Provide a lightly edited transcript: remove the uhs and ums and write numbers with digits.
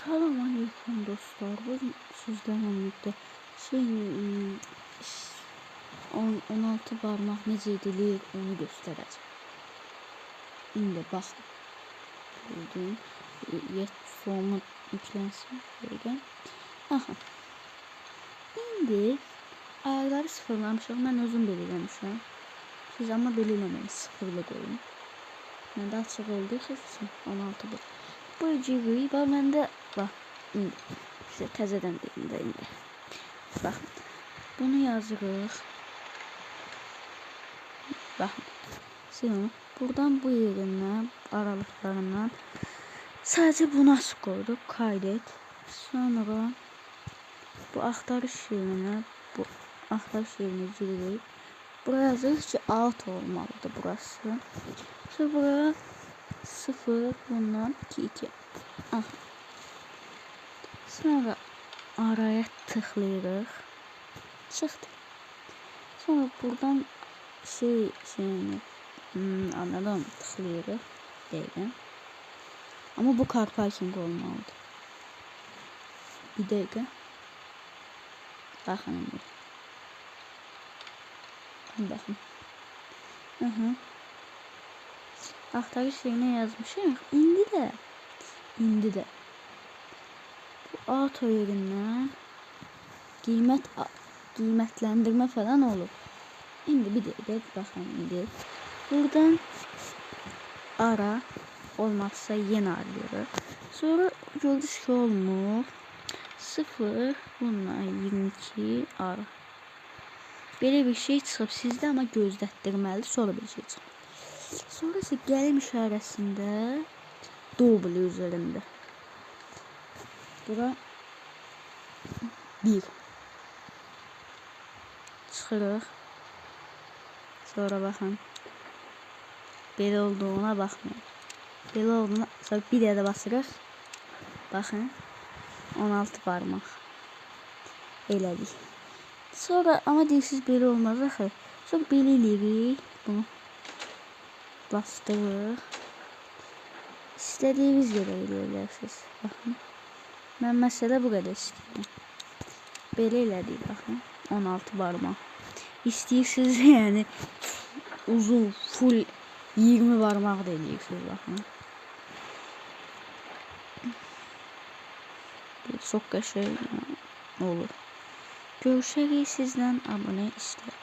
Salam aleyküm dostlar. Bugün sizlerle birlikte 16 parmak necə edilir onu göstereceğim. İndi baxın. Buldum. Format yüklensin. Böyle. Aha. İndi ayarları sıfırlamışam. Ben özüm belirlemişim. Siz ama belirlemeyin. Sıfırla koyun. Ben de açık olduğu için 16 bir. Bu civri var bende. Bak. İndi. Size təzədən deyim də indi. Bak. Bunu yazırıq. Bakın. Şimdi buradan bu yerinden aralıklarından sadece buna koyduk. Kaydet. Sonra bu aktarış yerine bu aktarış yerine girdik. Buraya yazırıq ki alt olmalıdır burası. Sonra buraya 0 bundan 2. Ah. Sonra araya tıklayırıq. Çıxdı. Sonra buradan şeyini anladım tıklayırıq. Deyim. Ama bu car parking olmalıdır. Bir dakika. Bakın. Bakın. Aktarış yerine yazmışım. İndi de. Bu auto yerinden qiymətləndirmə falan olur. İndi bir dəqiqə baxın indi. Buradan ara olmazsa yeni arayırıq. Sonra gördünüz ki olmur. 0 bundan 22 ara. Belə bir şey çıxıb sizdə ama gözlətdirməli sonra bir şey çıxıb. Sonra ise gəlim işarəsində double üzerinde. Bura 1 çıxırıq. Sonra baxın. Belə olduğuna baxmayın. Belə olduğuna sonra bir də basırıq. Baxın. 16 parmaq. Elədik. Sonra ama deyirsiz belə olmaz axı. Sonra belə eləyirik. Bunu bastırırıq. İstədiyiniz yerə eləyə bilərsiniz. Baxın. Mən məsələ bu qədər istəyirəm. Belə elədik baxın. 16 parmaq. İstəyirsiniz yani uzun full 20 parmaq da eləyirsiniz baxın. Çok qəşəng olur. Görüşərik sizdən abunə istəyirəm.